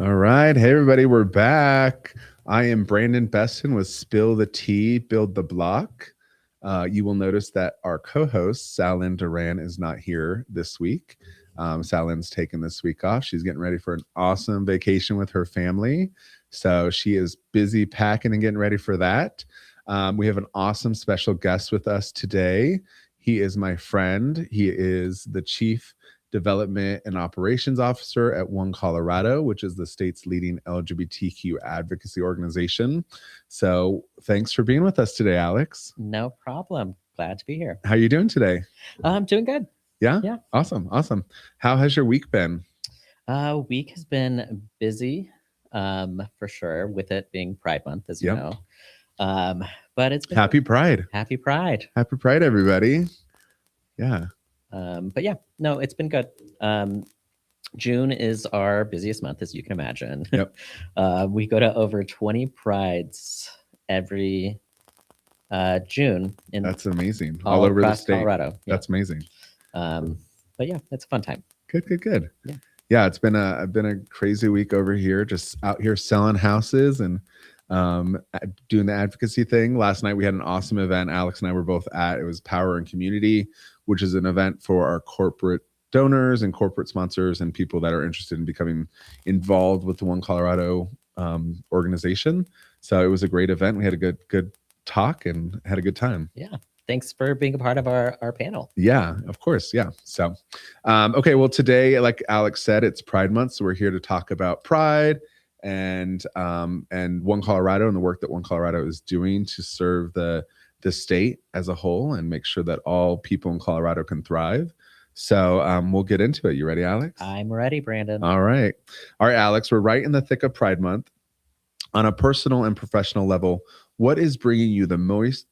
All right. Hey, everybody. We're back. I am Brandon Beston with Spill the Tea, Build the Block. You will notice that our co-host, SalLynn Duran, is not here this week. SalLynn's taken this week off. She's getting ready for an awesome vacation with her family. So she is busy packing and getting ready for that. We have an awesome special guest with us today. He is my friend. He is the Chief Development and Operations Officer at One Colorado, which is the state's leading LGBTQ advocacy organization. So thanks for being with us today, Alex. No problem. Glad to be here. How are you doing today? I'm doing good. Yeah? Yeah. Awesome. How has your week been? Week has been busy, for sure, with it being Pride Month, as you know. But it's been Happy Pride. Happy Pride. Happy Pride, everybody. Yeah. But yeah, no, it's been good. June is our busiest month, as you can imagine. Yep. We go to over 20 prides every June. That's amazing. All over the across state. Colorado. Yeah. That's amazing. But yeah, it's a fun time. Good. Yeah, it's been a crazy week over here, just out here selling houses and doing the advocacy thing. Last night we had an awesome event. Alex and I were both at. It was Power and Community, which is an event for our corporate donors and corporate sponsors and people that are interested in becoming involved with the One Colorado organization. So it was a great event. We had a good talk and had a good time. Yeah. Thanks for being a part of our panel. Yeah, of course. Yeah. So, okay. Well, today, like Alex said, it's Pride Month. So we're here to talk about Pride and One Colorado and the work that One Colorado is doing to serve the state as a whole and make sure that all people in Colorado can thrive. So we'll get into it. You ready, Alex? I'm ready, Brandon. All right, Alex. We're right in the thick of Pride Month. On a personal and professional level, what is bringing you the most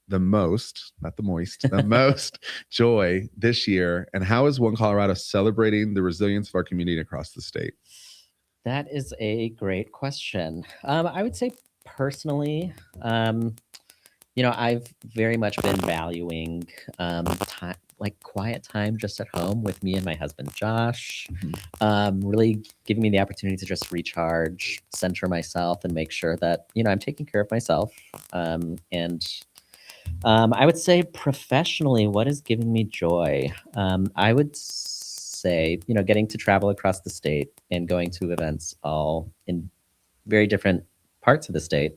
joy this year? And how is One Colorado celebrating the resilience of our community across the state? That is a great question. I would say personally, I've very much been valuing time, like quiet time just at home with me and my husband, Josh. Really giving me the opportunity to just recharge, center myself, and make sure that, I'm taking care of myself. And I would say professionally, what is giving me joy? I would say, getting to travel across the state and going to events all in very different parts of the state.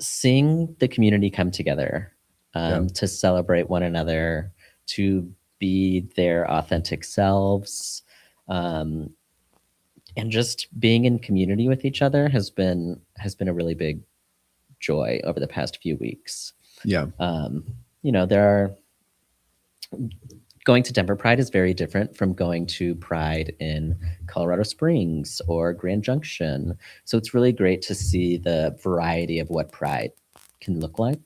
Seeing the community come together to celebrate one another, to be their authentic selves, and just being in community with each other has been a really big joy over the past few weeks. Yeah. Going to Denver Pride is very different from going to Pride in Colorado Springs or Grand Junction. So it's really great to see the variety of what Pride can look like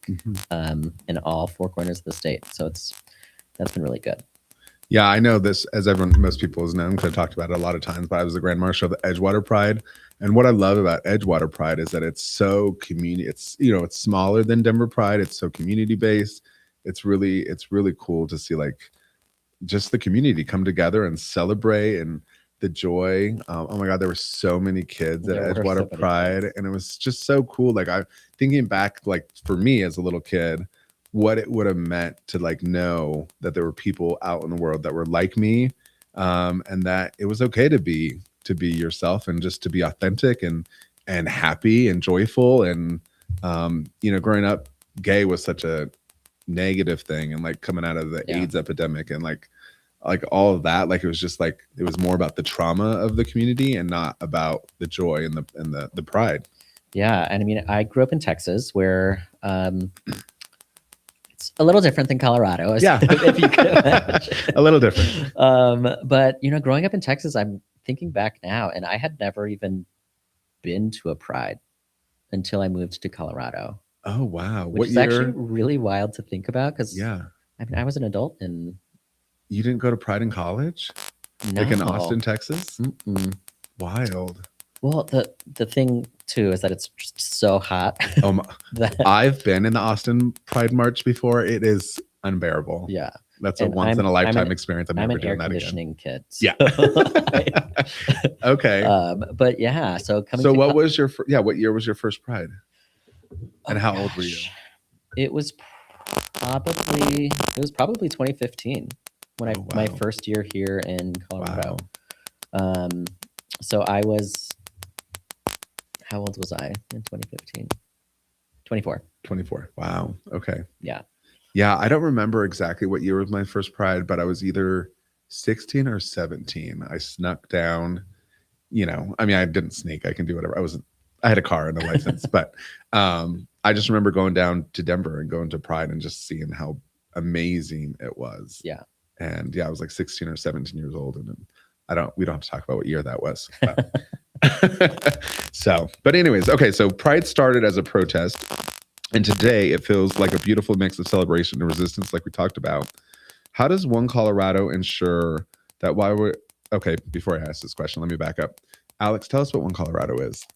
in all four corners of the state. So that's been really good. Yeah, I know this, as most people has known, because I've talked about it a lot of times, but I was the Grand Marshal of the Edgewater Pride. And what I love about Edgewater Pride is that it's so community, it's smaller than Denver Pride. It's so community based. It's really cool to see like just the community come together and celebrate and the joy. Oh my God, there were so many kids at Edgewater Pride, and it was just so cool. Like I'm thinking back, like for me as a little kid, what it would have meant to like know that there were people out in the world that were like me, and that it was okay to be yourself and just to be authentic and happy and joyful. And growing up gay was such a negative thing, and like coming out of the AIDS epidemic and like all of that, like it was just like it was more about the trauma of the community and not about the joy and the pride. Yeah, and I mean, I grew up in Texas, where it's a little different than Colorado. Yeah, if you could imagine. A little different. But growing up in Texas, I'm thinking back now, and I had never even been to a Pride until I moved to Colorado. Oh wow! Which is actually really wild to think about, because I was an adult and. You didn't go to Pride in college? No. Like in Austin, Texas? Mm-mm. Wild. Well, the thing too is that it's just so hot. I've been in the Austin Pride March before. It is unbearable. Yeah. That's a And once in a lifetime an, experience. I'm I'm never an air doing that again. conditioning kid. Yeah. Okay. But yeah, so coming So to what was your what year was your first Pride? And how old were you? It was probably 2015 when my first year here in Colorado. Wow. So I was, how old was I in 2015? 24. 24. Wow. Okay. Yeah. Yeah, I don't remember exactly what year was my first Pride, but I was either 16 or 17. I snuck down, I mean, I didn't sneak. I can do whatever. I had a car and a license, but I just remember going down to Denver and going to Pride and just seeing how amazing it was. Yeah. And yeah, I was like 16 or 17 years old. And we don't have to talk about what year that was. But anyways, okay. So Pride started as a protest. And today it feels like a beautiful mix of celebration and resistance, like we talked about. How does One Colorado ensure that okay, before I ask this question, let me back up. Alex, tell us what One Colorado is.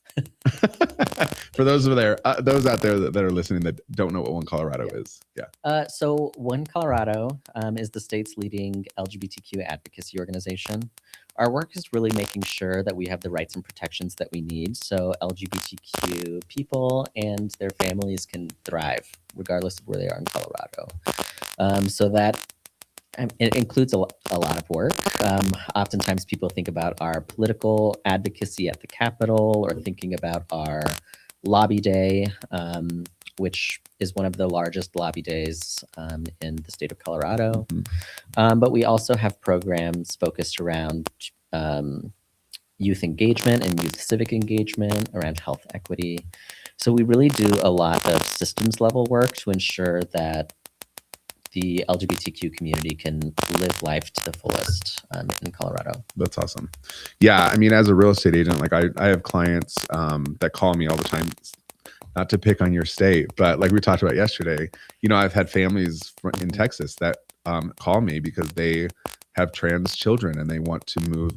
For those out there that are listening that don't know what One Colorado is. Yeah. So One Colorado is the state's leading LGBTQ advocacy organization. Our work is really making sure that we have the rights and protections that we need so LGBTQ people and their families can thrive regardless of where they are in Colorado. So that it includes a lot of work. Oftentimes people think about our political advocacy at the Capitol or thinking about our lobby day, which is one of the largest lobby days in the state of Colorado. Mm-hmm. But we also have programs focused around youth engagement and youth civic engagement, around health equity. So we really do a lot of systems level work to ensure that the LGBTQ community can live life to the fullest in Colorado. That's awesome. Yeah, I mean, as a real estate agent, like I have clients that call me all the time, not to pick on your state, but like we talked about yesterday, I've had families in Texas that call me because they have trans children and they want to move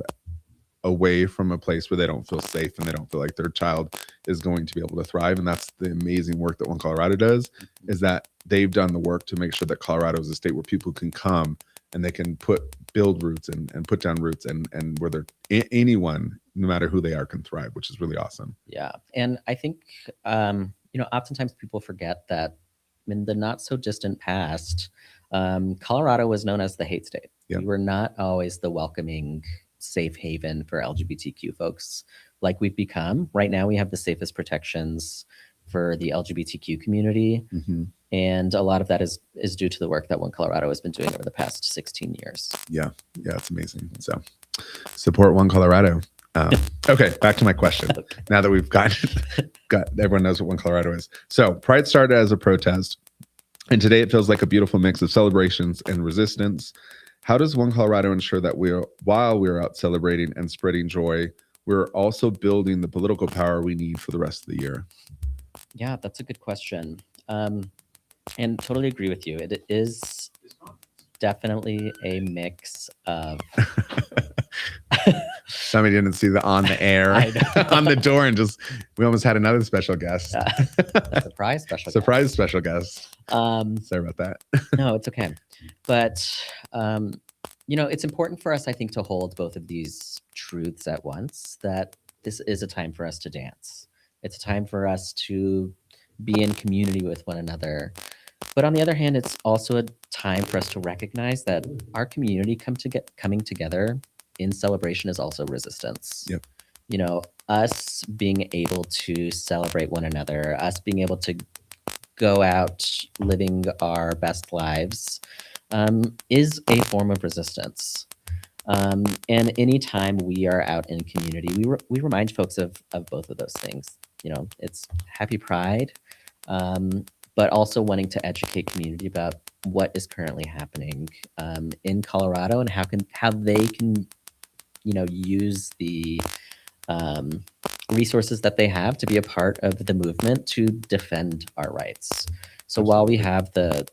away from a place where they don't feel safe and they don't feel like their child is going to be able to thrive. And that's the amazing work that One Colorado does, is that they've done the work to make sure that Colorado is a state where people can come and they can build roots and put down roots and where anyone, no matter who they are, can thrive, which is really awesome. Yeah. And I think, oftentimes people forget that in the not so distant past, Colorado was known as the hate state. Yep. We were not always the welcoming safe haven for LGBTQ folks like we've become. Right now, we have the safest protections for the LGBTQ community. Mm-hmm. And a lot of that is due to the work that One Colorado has been doing over the past 16 years. Yeah. Yeah, it's amazing. So support One Colorado. Okay, back to my question. Okay. Now that we've got everyone knows what One Colorado is. So Pride started as a protest, and today it feels like a beautiful mix of celebrations and resistance. How does One Colorado ensure that while we're out celebrating and spreading joy, we're also building the political power we need for the rest of the year? Yeah, that's a good question. And totally agree with you. It is definitely a mix of... Somebody didn't see on the air on the door, and we almost had another special guest. A surprise special guest. Sorry about that. No, it's okay. But, it's important for us, I think, to hold both of these truths at once, that this is a time for us to dance. It's a time for us to be in community with one another. But on the other hand, it's also a time for us to recognize that our community coming together in celebration is also resistance. Yep. Us being able to celebrate one another, us being able to go out living our best lives is a form of resistance. And anytime we are out in community, we remind folks of both of those things. It's Happy Pride, but also wanting to educate community about what is currently happening in Colorado and how they can use the resources that they have to be a part of the movement to defend our rights. So while we have the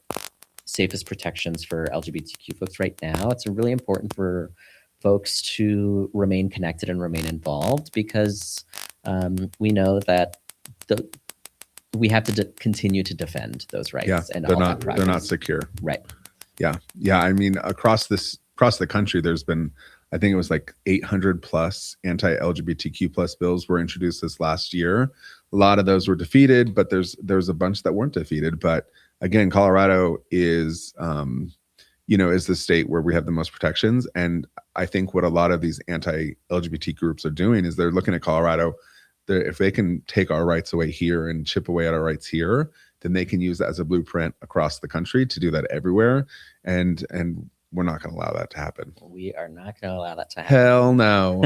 safest protections for LGBTQ folks right now, it's really important for folks to remain connected and remain involved, because we know that we have to continue to defend those rights. Yeah, and they're not secure. Right. Yeah. I mean, across the country, there's been, I think it was like 800 plus anti-LGBTQ plus bills were introduced this last year. A lot of those were defeated, but there's a bunch that weren't defeated. But again, Colorado is, is the state where we have the most protections. And I think what a lot of these anti-LGBT groups are doing is they're looking at Colorado. If they can take our rights away here and chip away at our rights here, then they can use that as a blueprint across the country to do that everywhere. And we're not going to allow that to happen. We are not going to allow that to happen. Hell no.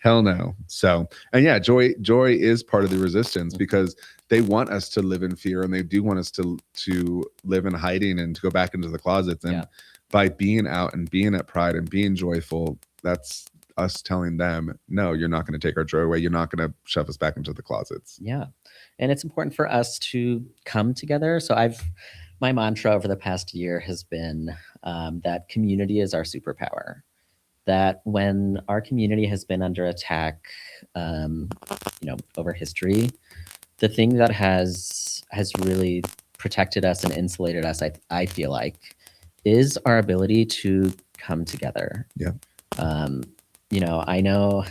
Hell no. So, and yeah, joy is part of the resistance because they want us to live in fear and they do want us to live in hiding and to go back into the closets. And by being out and being at Pride and being joyful, that's us telling them, no, you're not going to take our joy away. You're not going to shove us back into the closets. Yeah. And it's important for us to come together. So my mantra over the past year has been that community is our superpower. That when our community has been under attack, over history, the thing that has really protected us and insulated us, I feel like, is our ability to come together. Yeah. I know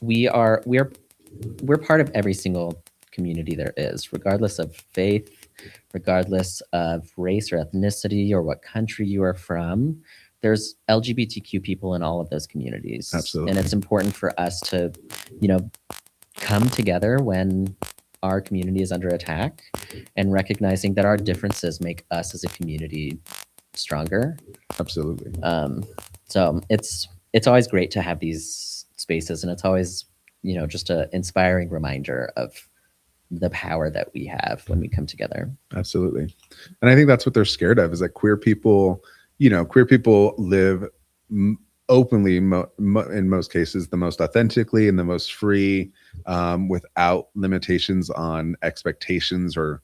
we're part of every single community there is, regardless of faith, regardless of race or ethnicity or what country you are from. There's LGBTQ people in all of those communities. Absolutely. And it's important for us to, come together when our community is under attack and recognizing that our differences make us as a community stronger. Absolutely. So it's always great to have these spaces, and it's always, just an inspiring reminder of the power that we have when we come together. Absolutely. And I think that's what they're scared of, is that queer people live openly, in most cases, the most authentically and the most free, without limitations on expectations or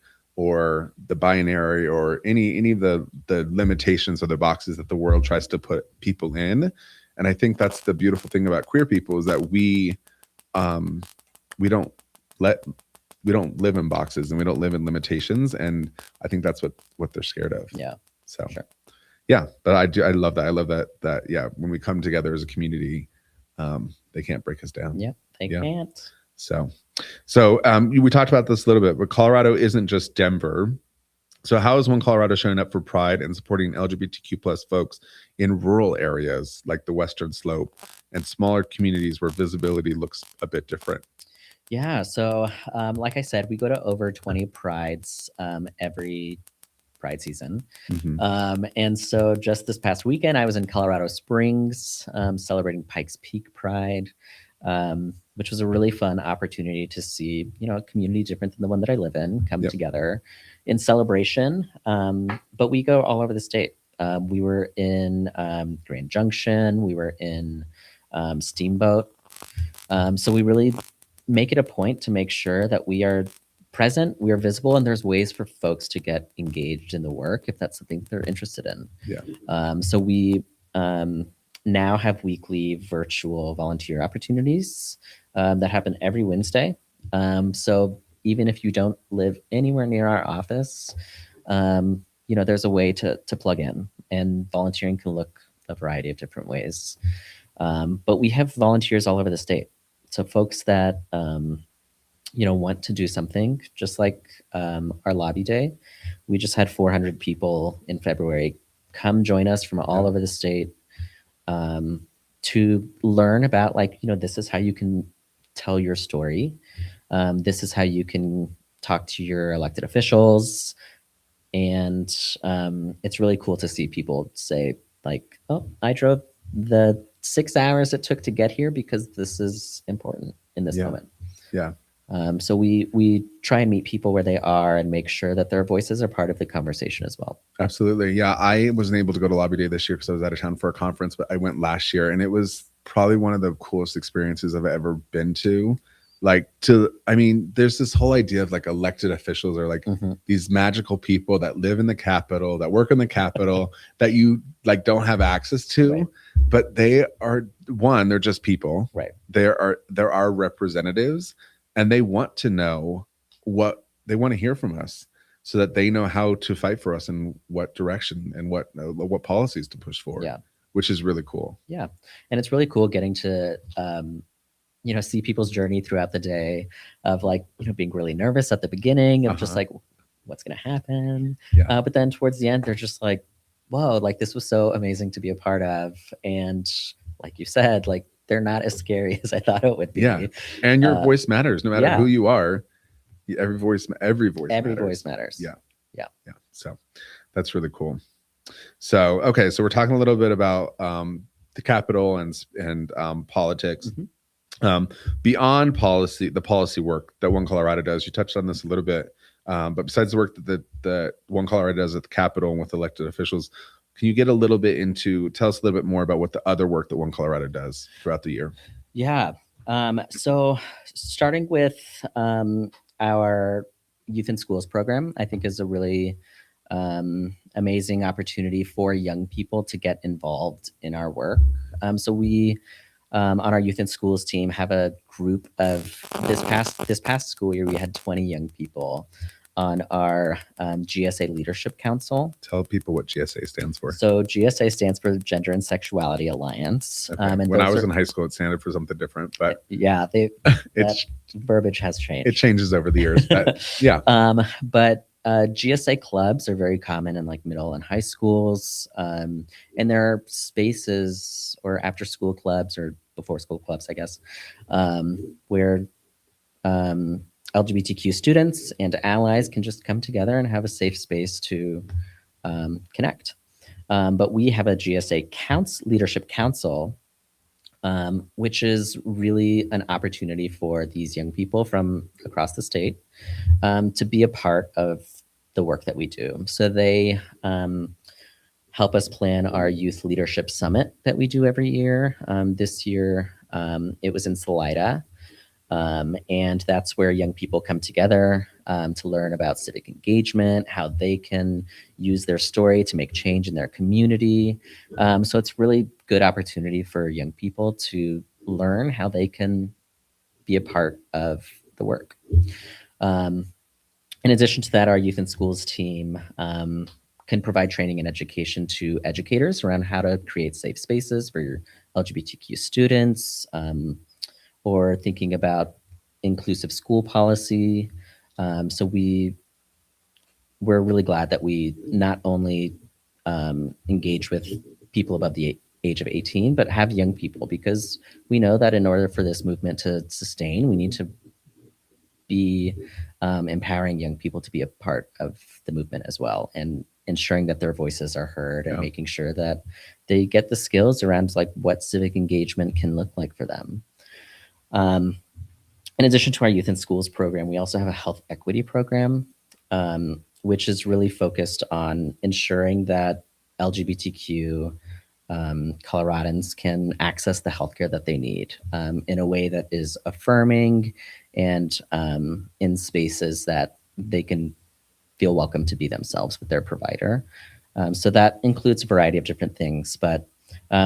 the binary or any of the limitations or the boxes that the world tries to put people in. And I think that's the beautiful thing about queer people, is that we don't live in boxes and we don't live in limitations. And I think that's what they're scared of. Yeah. So sure. Yeah, but I love that. I love that. Yeah. When we come together as a community, they can't break us down. Yeah, they can't. So we talked about this a little bit, but Colorado isn't just Denver. So how is One Colorado showing up for Pride and supporting LGBTQ plus folks in rural areas like the Western Slope and smaller communities where visibility looks a bit different? Yeah. So like I said, we go to over 20 Prides every Pride season. Mm-hmm. And so just this past weekend, I was in Colorado Springs celebrating Pikes Peak Pride, which was a really fun opportunity to see, a community different than the one that I live in come together in celebration. But we go all over the state. We were in Grand Junction. We were in Steamboat. So we really make it a point to make sure that we are present, we are visible, and there's ways for folks to get engaged in the work if that's something they're interested in. Yeah. So we now have weekly virtual volunteer opportunities that happen every Wednesday. So even if you don't live anywhere near our office, there's a way to plug in, and volunteering can look a variety of different ways. But we have volunteers all over the state. So folks that want to do something, just like our lobby day. We just had 400 people in February come join us from all over the state to learn about, this is how you can tell your story. This is how you can talk to your elected officials. And it's really cool to see people say, oh, I drove the 6 hours it took to get here because this is important in this moment. Yeah. So we try and meet people where they are and make sure that their voices are part of the conversation as well. Absolutely. Yeah. I wasn't able to go to Lobby Day this year because I was out of town for a conference, but I went last year and it was probably one of the coolest experiences I've ever been to. There's this whole idea of elected officials are these magical people that live in the Capitol, that work in the Capitol, that you don't have access to, right. But they are they're just people. Right. There are representatives, and they want to know what they want to hear from us. so that they know how to fight for us and what direction and what policies to push forward. Yeah. Which is really cool. Yeah. And it's really cool getting to, see people's journey throughout the day of like, being really nervous at the beginning of just like, what's going to happen. Yeah. But then towards the end, they're just like, whoa, like this was so amazing to be a part of. And like you said, like they're not as scary as I thought it would be. Yeah. And your voice matters no matter who you are. Every voice matters. Yeah. Yeah. Yeah. So that's really cool. So, okay. So we're talking a little bit about the Capitol and politics. Beyond policy, the policy work that One Colorado does, you touched on this a little bit. But besides the work that One Colorado does at the Capitol and with elected officials, can you get a little bit tell us a little bit more about what the other work that One Colorado does throughout the year? Yeah. So starting with our Youth in Schools program, I think is a really amazing opportunity for young people to get involved in our work. So we, on our Youth in Schools team, have a group of this past school year, we had 20 young people on our GSA Leadership Council. Tell people what GSA stands for. So GSA stands for Gender and Sexuality Alliance. Okay. And when I was in high school, it standard for something different, but yeah, verbiage has changed. It changes over the years. But, yeah. But GSA clubs are very common in like middle and high schools. And there are spaces or after school clubs or before school clubs, I guess, where LGBTQ students and allies can just come together and have a safe space to connect. But we have a GSA Leadership Council, which is really an opportunity for these young people from across the state to be a part of the work that we do. So they help us plan our Youth Leadership Summit that we do every year. This year, it was in Salida. And that's where young people come together to learn about civic engagement, how they can use their story to make change in their community. So it's really good opportunity for young people to learn how they can be a part of the work. In addition to that, our Youth in Schools team can provide training and education to educators around how to create safe spaces for your LGBTQ students, or thinking about inclusive school policy. So we're really glad that we not only engage with people above the age of 18, but have young people, because we know that in order for this movement to sustain, we need to be empowering young people to be a part of the movement as well, and ensuring that their voices are heard and making sure that they get the skills around like what civic engagement can look like for them. In addition to our Youth in Schools program, we also have a health equity program, which is really focused on ensuring that LGBTQ Coloradans can access the healthcare that they need in a way that is affirming and in spaces that they can feel welcome to be themselves with their provider. So that includes a variety of different things, but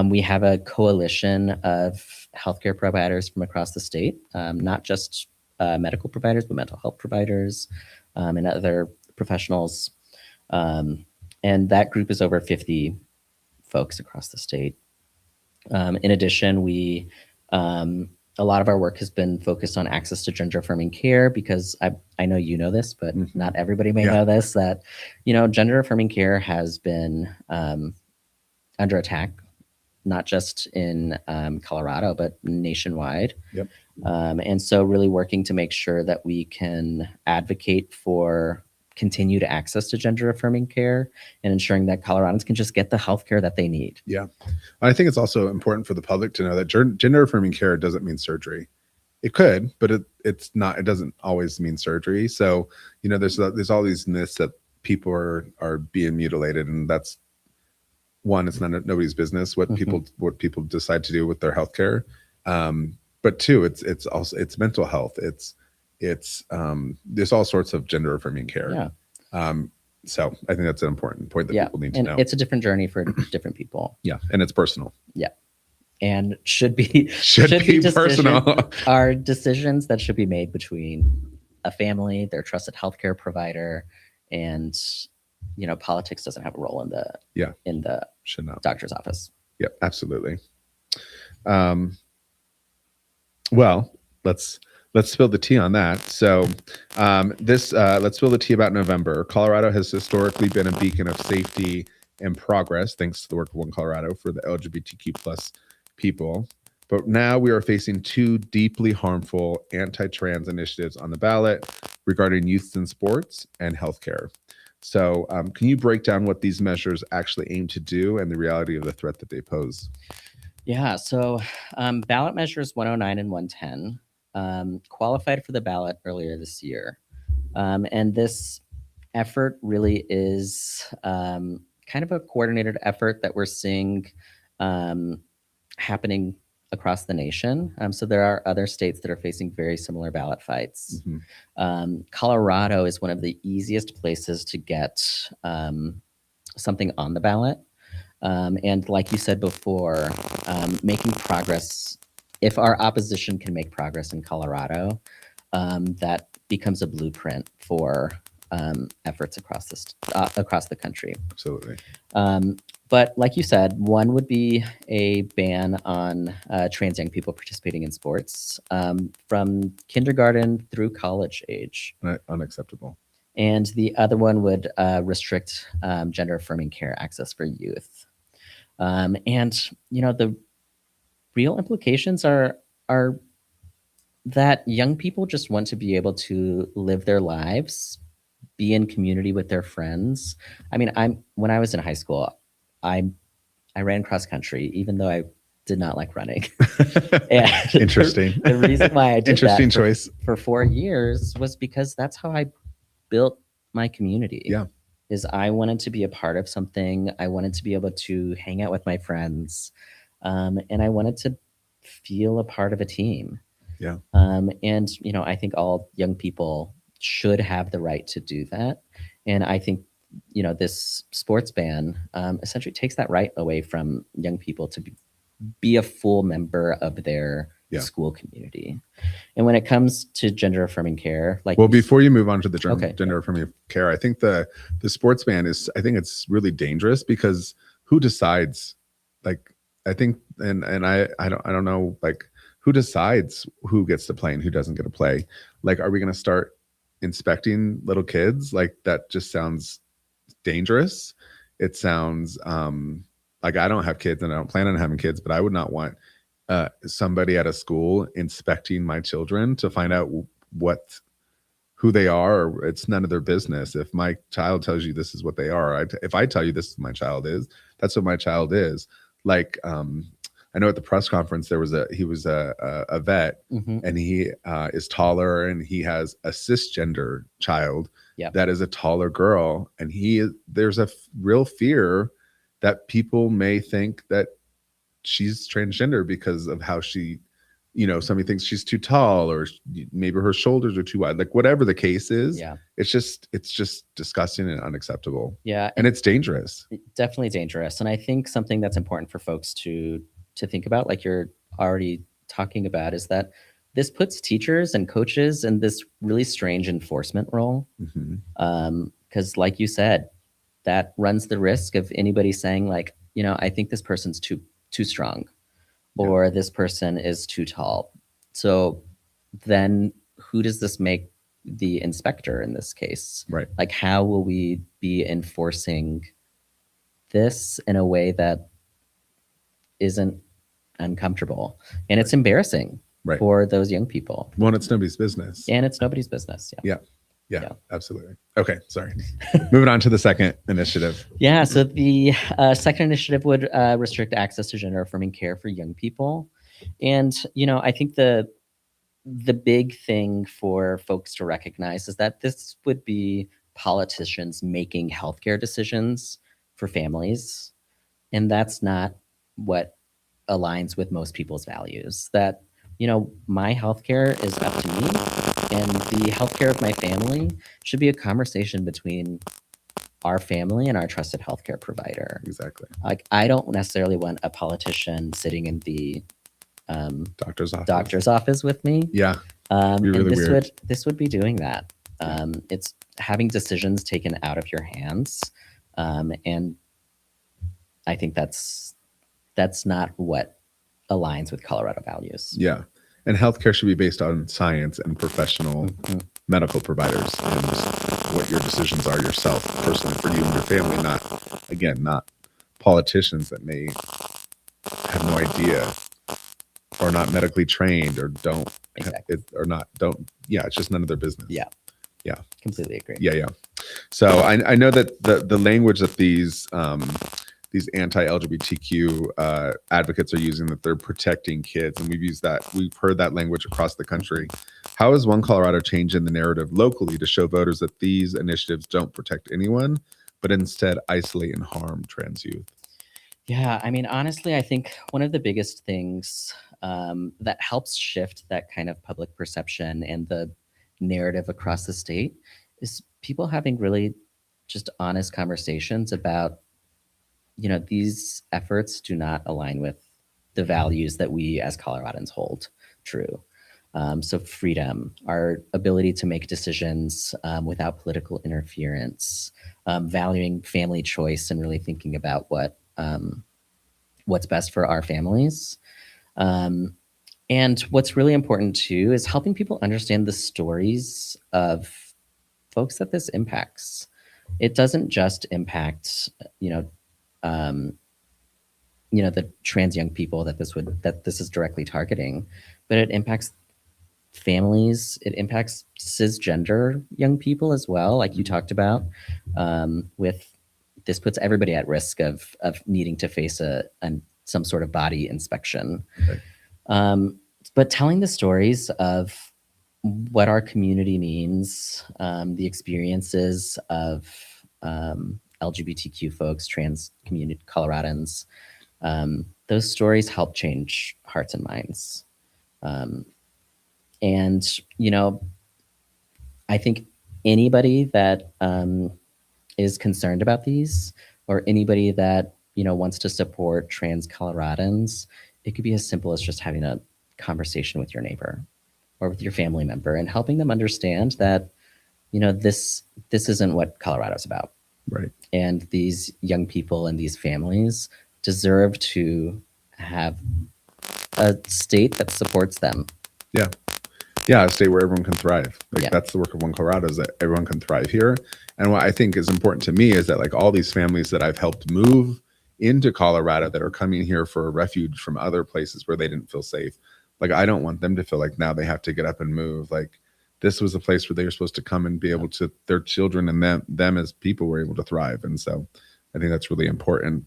we have a coalition of healthcare providers from across the state, not just medical providers, but mental health providers and other professionals. And that group is over 50 folks across the state. In addition, a lot of our work has been focused on access to gender affirming care, because I know you know this, but not everybody may know this, that, gender affirming care has been under attack, not just in Colorado, but nationwide. Yep. And so really working to make sure that we can advocate for continued access to gender affirming care and ensuring that Coloradans can just get the healthcare that they need. Yeah. I think it's also important for the public to know that gender affirming care doesn't mean surgery. It could, but it's not, it doesn't always mean surgery. So, there's all these myths that people are being mutilated, and that's one, it's nobody's business what people decide to do with their healthcare. But two, it's also mental health. There's all sorts of gender affirming care. Yeah. So I think that's an important point that people need to know. It's a different journey for different people. Yeah. And it's personal. Yeah. And should be personal. Are decisions that should be made between a family, their trusted healthcare provider, and politics doesn't have a role in the Should not. doctor's office. Yep, absolutely. Well, let's spill the tea on that. So let's spill the tea about November. Colorado has historically been a beacon of safety and progress, thanks to the work of One Colorado for the LGBTQ plus people. But now we are facing two deeply harmful anti-trans initiatives on the ballot regarding youth in sports and healthcare. So can you break down what these measures actually aim to do and the reality of the threat that they pose? Yeah, so ballot measures 109 and 110 qualified for the ballot earlier this year. And this effort really is kind of a coordinated effort that we're seeing happening across the nation. So there are other states that are facing very similar ballot fights. Colorado is one of the easiest places to get something on the ballot. And like you said before, making progress, if our opposition can make progress in Colorado, that becomes a blueprint for efforts across the country. Absolutely. But like you said, one would be a ban on trans young people participating in sports from kindergarten through college age. Unacceptable. And the other one would restrict gender affirming care access for youth. And the real implications are that young people just want to be able to live their lives, be in community with their friends. I mean, when I was in high school, I ran cross country, even though I did not like running. Interesting. The reason why I did Interesting choice for 4 years was because that's how I built my community. Yeah. Is I wanted to be a part of something. I wanted to be able to hang out with my friends. And I wanted to feel a part of a team. Yeah. And, I think all young people should have the right to do that. And I think, this sports ban essentially takes that right away from young people to be a full member of their school community. And when it comes to gender affirming care, before you move on to the gender affirming care, I think the sports ban I think it's really dangerous because who decides? I think, and I don't know, who decides who gets to play and who doesn't get to play? Are we going to start inspecting little kids? That just sounds dangerous. It sounds I don't have kids and I don't plan on having kids, but I would not want somebody at a school inspecting my children to find out who they are. Or it's none of their business. If my child tells you this is what they are, if I tell you this is what my child is, that's what my child is. I know at the press conference he was a vet, and he is taller, and he has a cisgender child that is a taller girl, and there's a real fear that people may think that she's transgender because of how she, somebody thinks she's too tall or maybe her shoulders are too wide, whatever the case is. Yeah. It's just disgusting and unacceptable. Yeah. And it's dangerous. Definitely dangerous. And I think something that's important for folks to think about, like you're already talking about, is that this puts teachers and coaches in this really strange enforcement role. Because like you said, that runs the risk of anybody saying I think this person's too strong, or this person is too tall. So then who does this make the inspector in this case? Right. How will we be enforcing this in a way that isn't uncomfortable? And it's embarrassing for those young people. Well, it's nobody's business. And it's nobody's business. Yeah, absolutely. Okay, sorry. Moving on to the second initiative. Yeah, so the second initiative would restrict access to gender affirming care for young people. And, I think the big thing for folks to recognize is that this would be politicians making healthcare decisions for families. And that's not what aligns with most people's values. That, my healthcare is up to me. And the healthcare of my family should be a conversation between our family and our trusted healthcare provider. Exactly. I don't necessarily want a politician sitting in the doctor's office with me. Yeah. And really weird. This would be doing that. It's having decisions taken out of your hands, and I think that's not what aligns with Colorado values. Yeah. And healthcare should be based on science and professional medical providers, and what your decisions are yourself personally for you and your family, not politicians that may have no idea or not medically trained or don't Exactly. it's just none of their business. Yeah. Yeah. Completely agree. Yeah. So I know that the language that these anti-LGBTQ advocates are using, that they're protecting kids, and we've heard that language across the country. How is One Colorado changing the narrative locally to show voters that these initiatives don't protect anyone, but instead isolate and harm trans youth? Yeah, I mean, honestly, I think one of the biggest things that helps shift that kind of public perception and the narrative across the state is people having really just honest conversations about, these efforts do not align with the values that we as Coloradans hold true. So freedom, our ability to make decisions without political interference, valuing family choice and really thinking about what's best for our families. And what's really important too is helping people understand the stories of folks that this impacts. It doesn't just impact, the trans young people that this is directly targeting, but it impacts families. It impacts cisgender young people as well, like you talked about. With this puts everybody at risk of needing to face some sort of body inspection. Okay. But telling the stories of what our community means, the experiences of LGBTQ folks, trans community Coloradans, those stories help change hearts and minds. And, I think anybody that is concerned about these, or anybody that, wants to support trans Coloradans, it could be as simple as just having a conversation with your neighbor or with your family member and helping them understand that, this isn't what Colorado's about. Right. And these young people and these families deserve to have a state that supports them. Yeah, a state where everyone can thrive. Yeah. That's the work of One Colorado, is that everyone can thrive here. And what I think is important to me is that all these families that I've helped move into Colorado that are coming here for a refuge from other places where they didn't feel safe, I don't want them to feel like now they have to get up and move. This was a place where they were supposed to come and be able to, their children and them as people were able to thrive. And so I think that's really important.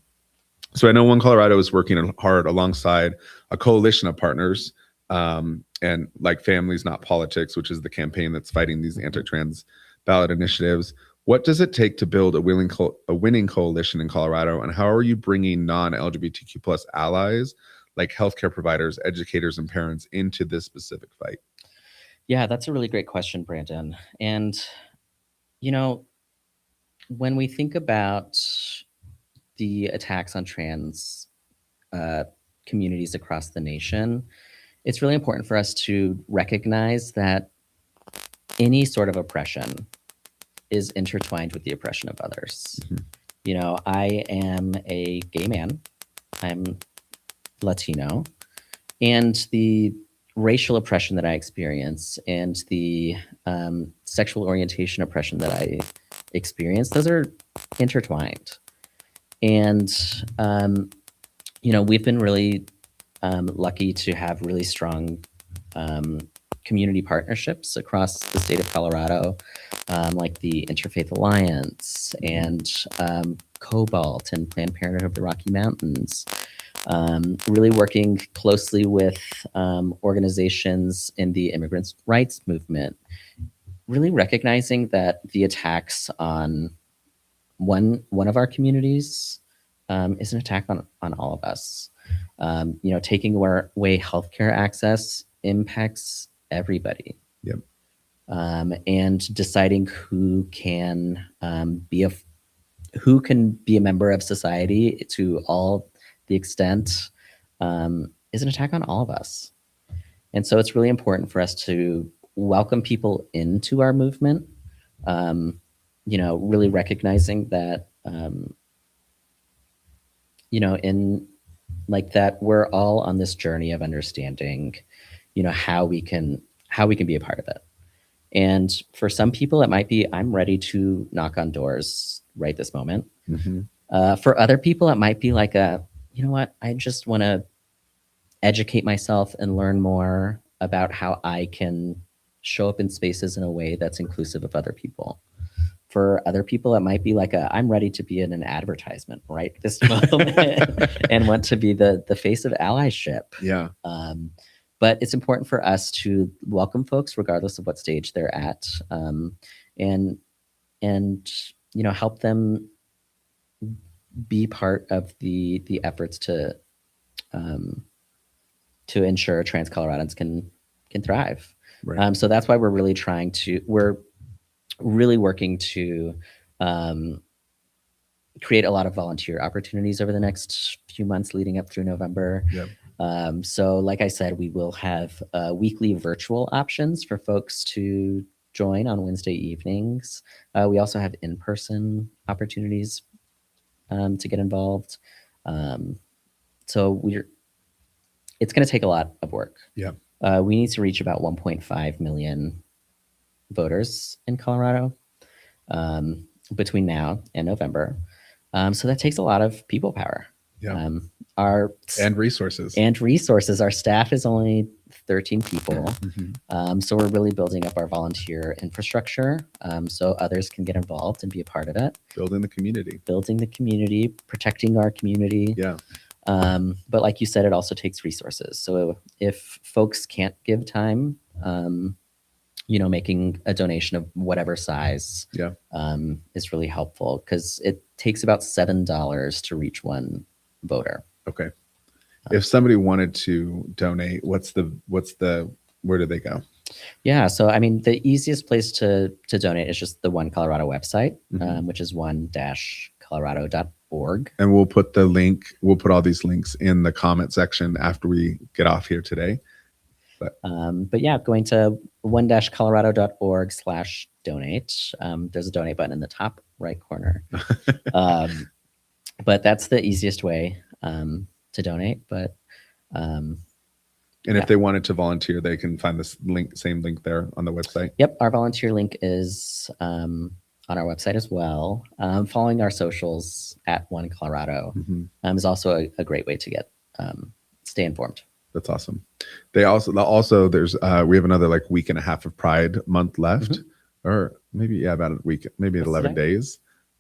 So I know One Colorado is working hard alongside a coalition of partners, and Families Not Politics, which is the campaign that's fighting these anti-trans ballot initiatives. What does it take to build a winning coalition in Colorado, and how are you bringing non-LGBTQ plus allies like healthcare providers, educators, and parents into this specific fight? Yeah, that's a really great question, Brandon. And, when we think about the attacks on trans communities across the nation, it's really important for us to recognize that any sort of oppression is intertwined with the oppression of others. Mm-hmm. I am a gay man. I'm Latino. And the racial oppression that I experience and the sexual orientation oppression that I experience, those are intertwined. And, we've been really lucky to have really strong community partnerships across the state of Colorado, like the Interfaith Alliance and Cobalt and Planned Parenthood of the Rocky Mountains. Really working closely with organizations in the immigrants' rights movement, really recognizing that the attacks on one of our communities is an attack on all of us. Taking away healthcare access impacts everybody. Yep. And deciding who can be a member of society to all the extent is an attack on all of us. And so it's really important for us to welcome people into our movement, really recognizing that, in like that we're all on this journey of understanding, how we can be a part of it. And for some people, it might be, I'm ready to knock on doors right this moment. For other people, it might be like you know what, I just want to educate myself and learn more about how I can show up in spaces in a way that's inclusive of other people. For other people, it might be like I'm ready to be in an advertisement right this moment and want to be the face of allyship. Yeah. But it's important for us to welcome folks regardless of what stage they're at, and help them be part of the efforts to ensure trans Coloradans can thrive. Right. So that's why we're really working to create a lot of volunteer opportunities over the next few months leading up through November. Yep. So like I said, we will have weekly virtual options for folks to join on Wednesday evenings. We also have in-person opportunities to get involved. So it's going to take a lot of work. Yeah. We need to reach about 1.5 million voters in Colorado between now and November. So that takes a lot of people power. Yeah. And resources. Our staff is only 13 people. So we're really building up our volunteer infrastructure so others can get involved and be a part of it. Building the community, protecting our community. Yeah. But like you said, it also takes resources. So if folks can't give time, making a donation of whatever size is really helpful, because it takes about $7 to reach one voter. Okay. If somebody wanted to donate, where do they go? Yeah. So, I mean, the easiest place to donate is just the One Colorado website, which is one-colorado.org. And we'll put all these links in the comment section after we get off here today. But yeah, going to one-colorado.org/donate. There's a donate button in the top right corner. But that's the easiest way to donate. But if they wanted to volunteer, they can find this same link there on the website. Yep, our volunteer link is on our website as well. Following our socials at One Colorado is also a great way to get stay informed. That's awesome. They also there's we have another week and a half of Pride Month left, or maybe about a week, maybe 11 days,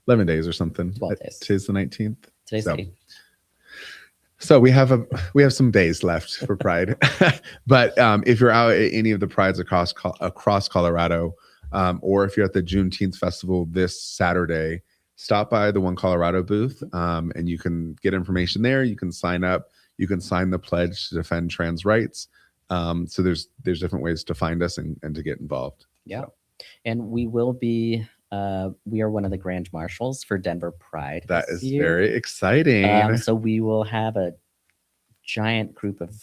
11 days or something. 12 days. Today's the 19th. Today's the 18th. So we have some days left for Pride, but if you're out at any of the prides across Colorado, or if you're at the Juneteenth festival this Saturday, stop by the One Colorado booth, and you can get information there. You can sign up. You can sign the pledge to defend trans rights. So there's different ways to find us and to get involved. Yeah, and we will be. We are one of the grand marshals for Denver Pride. That is very exciting. So we will have a giant group of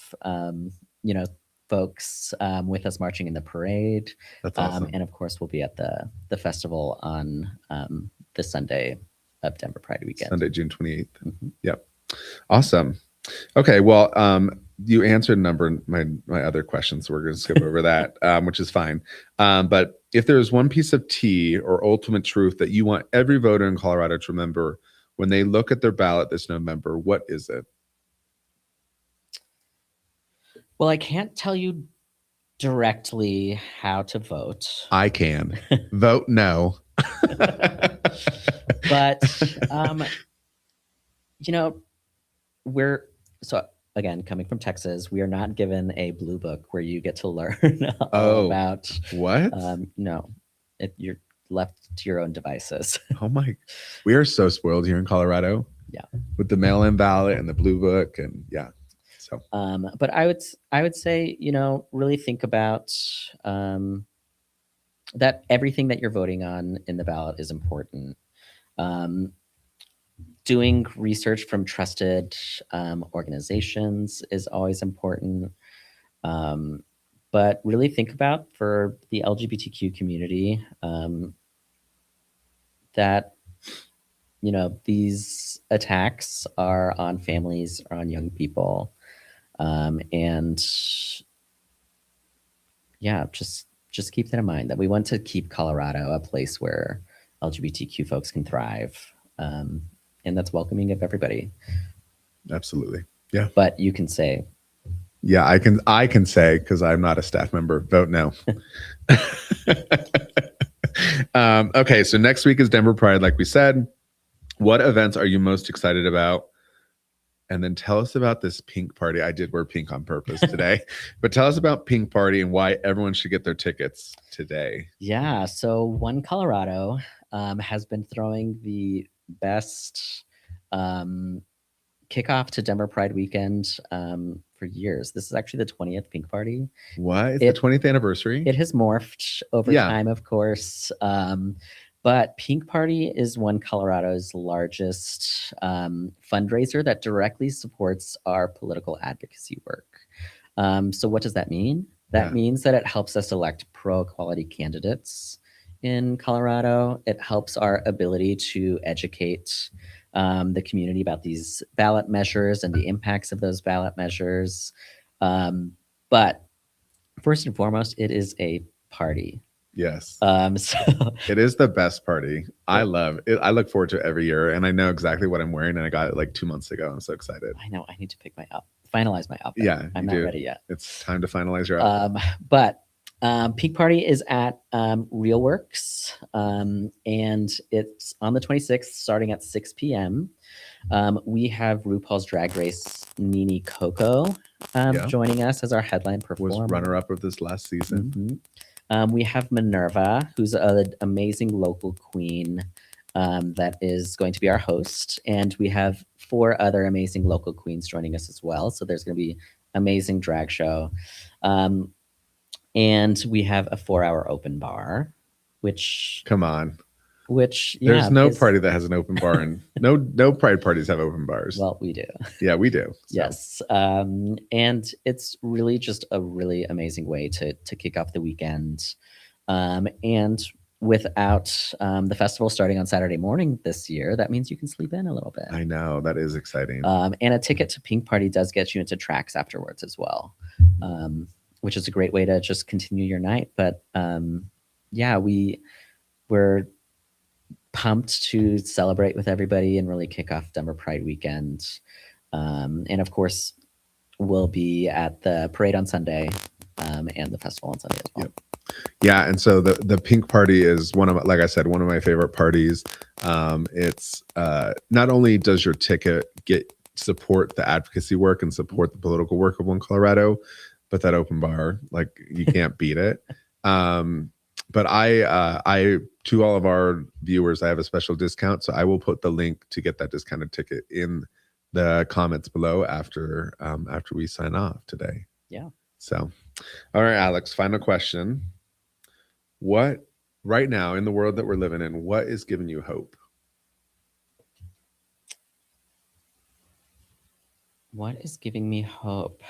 folks with us marching in the parade. That's awesome. And of course, we'll be at the festival on the Sunday of Denver Pride weekend. Sunday, June 28th. Yep. Awesome. Okay. Well, you answered a number of my other questions, so we're going to skip over that, which is fine. But if there's one piece of tea or ultimate truth that you want every voter in Colorado to remember when they look at their ballot this November, what is it? Well, I can't tell you directly how to vote. I can. Vote no. But, again, coming from Texas, we are not given a blue book where you get to learn about what? No, you're left to your own devices. Oh my! We are so spoiled here in Colorado. Yeah, with the mail-in ballot and the blue book, and yeah. So, but I would say, really think about that everything that you're voting on in the ballot is important. Doing research from trusted organizations is always important. But really think about, for the LGBTQ community, that, these attacks are on families, or on young people. And yeah, just keep that in mind, that we want to keep Colorado a place where LGBTQ folks can thrive. And that's welcoming of everybody. Absolutely. Yeah. But you can say, yeah, I can say, because I'm not a staff member, vote no. Okay, so next week is Denver Pride, like we said. What events are you most excited about? And then tell us about this pink party. I did wear pink on purpose today, but tell us about Pink Party and why everyone should get their tickets today. Yeah, so One Colorado has been throwing the best kickoff to Denver Pride weekend for years. This is actually the 20th Pink Party. What? It's the 20th anniversary? It has morphed over time, of course. But Pink Party is One Colorado's largest fundraiser that directly supports our political advocacy work. So what does that mean? That means that it helps us elect pro-equality candidates in Colorado. It helps our ability to educate the community about these ballot measures and the impacts of those ballot measures. But first and foremost, it is a party. Yes. So it is the best party. I love it. I look forward to it every year, and I know exactly what I'm wearing, and I got it like 2 months ago. I'm so excited. I know. I need to pick finalize my outfit. Yeah, I'm not ready yet. It's time to finalize your outfit. But Pink Party is at Real Works, and it's on the 26th, starting at 6 p.m. We have RuPaul's Drag Race Nene Coco joining us as our headline performer. Was runner-up of this last season. Mm-hmm. We have Minerva, who's an amazing local queen that is going to be our host. And we have 4 other amazing local queens joining us as well. So there's going to be amazing drag show. And we have a 4-hour open bar, which... Come on. Which, there's no party that has an open bar, and no pride parties have open bars. Well, we do. Yeah, we do. So. Yes. And it's really just a really amazing way to kick off the weekend. And without the festival starting on Saturday morning this year, that means you can sleep in a little bit. I know, that is exciting. And a ticket to Pink Party does get you into tracks afterwards as well, which is a great way to just continue your night. But yeah, we're pumped to celebrate with everybody and really kick off Denver Pride weekend. And of course, we'll be at the parade on Sunday and the festival on Sunday as well. Yep. Yeah, and so the Pink Party is like I said, one of my favorite parties. It's not only does your ticket support the advocacy work and support the political work of One Colorado, but that open bar, like, you can't beat it. But I to all of our viewers, I have a special discount, so I will put the link to get that discounted ticket in the comments below after we sign off today. Yeah. So, all right, Alex, final question. What, right now in the world that we're living in, what is giving you hope? What is giving me hope?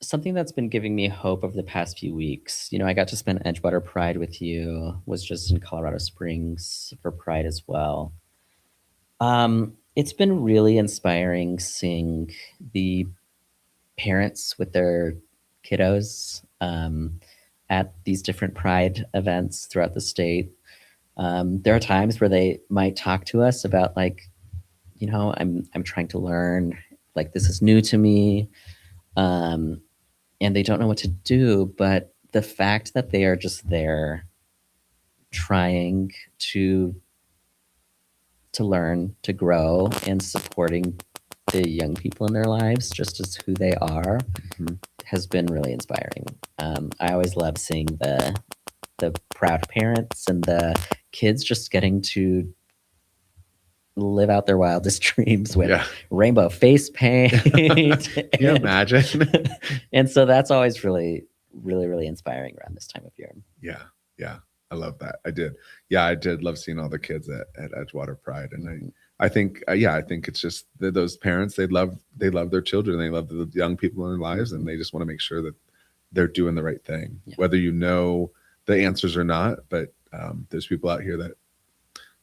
Something that's been giving me hope over the past few weeks, I got to spend Edgewater Pride with you, was just in Colorado Springs for Pride as well. It's been really inspiring seeing the parents with their kiddos at these different Pride events throughout the state. There are times where they might talk to us about, like, I'm trying to learn, like, this is new to me. And they don't know what to do, but the fact that they are just there trying to learn, to grow, and supporting the young people in their lives just as who they are has been really inspiring. I always love seeing the proud parents and the kids just getting to live out their wildest dreams with rainbow face paint. Can you imagine? And so that's always really, really, really inspiring around this time of year. Yeah. I love that. I did love seeing all the kids at Edgewater Pride. And I think it's just those parents, they love their children. They love the young people in their lives, and they just want to make sure that they're doing the right thing. Yeah. Whether the answers are not, but there's people out here that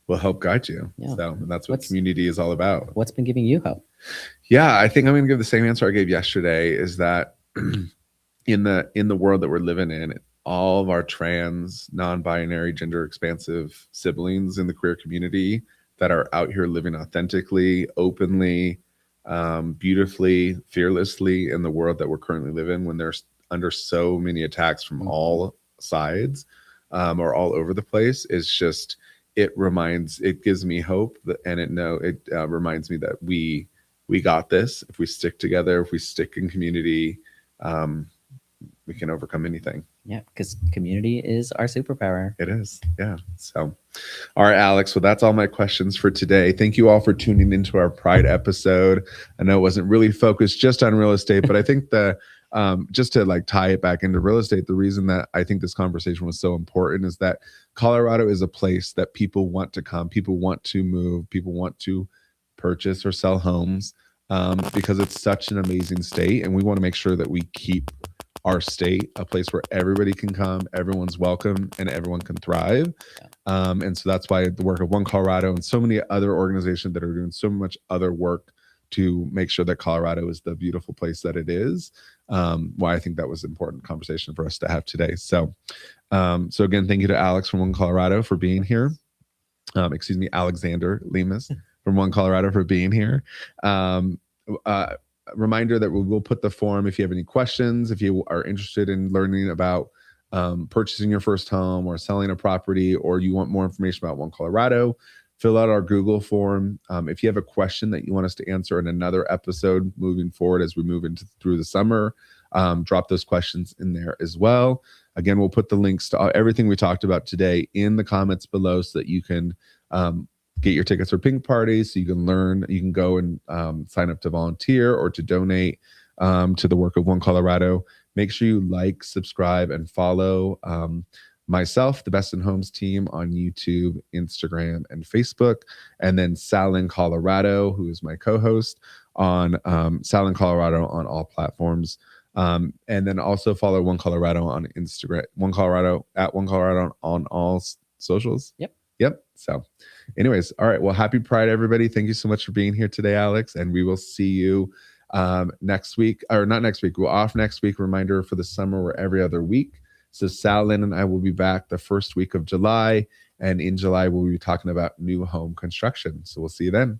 will help guide you. Yeah. So and that's what community is all about. What's been giving you hope? Yeah, I think I'm going to give the same answer I gave yesterday, is that in the world that we're living in, all of our trans, non-binary, gender expansive siblings in the queer community that are out here living authentically, openly, beautifully, fearlessly in the world that we're currently living, when they're under so many attacks from all sides, or all over the place, is just, it gives me hope, and it reminds me that we got this. If we stick together, if we stick in community, we can overcome anything. Yeah, because community is our superpower. It is. Yeah. So, all right, Alex. Well, that's all my questions for today. Thank you all for tuning into our Pride episode. I know it wasn't really focused just on real estate, but I think just to like tie it back into real estate, the reason that I think this conversation was so important is that Colorado is a place that people want to come, people want to move, people want to purchase or sell homes, because it's such an amazing state, and we want to make sure that we keep our state a place where everybody can come, everyone's welcome, and everyone can thrive. And so that's why the work of One Colorado and so many other organizations that are doing so much other work to make sure that Colorado is the beautiful place that it is. Why I think that was an important conversation for us to have today. So again, thank you to Alex from One Colorado for being here. Alexander Limas from One Colorado for being here. Reminder that we will put the form if you have any questions, if you are interested in learning about purchasing your first home or selling a property, or you want more information about One Colorado, fill out our Google form. If you have a question that you want us to answer in another episode moving forward as we move through the summer, drop those questions in there as well. Again, we'll put the links to everything we talked about today in the comments below, so that you can get your tickets for pink parties, so you can learn, you can go and sign up to volunteer or to donate to the work of One Colorado. Make sure you like, subscribe, and follow myself, the Beston Homes team, on YouTube, Instagram, and Facebook, and then SalLynn Colorado, who is my co-host, on SalLynn Colorado on all platforms. And then also follow One Colorado on Instagram, One Colorado on all socials. Yep. So anyways, all right. Well, happy Pride, everybody. Thank you so much for being here today, Alex. And we will see you next week, or not next week. We're off next week. Reminder for the summer, we're every other week. So SalLynn and I will be back the first week of July. And in July, we'll be talking about new home construction. So we'll see you then.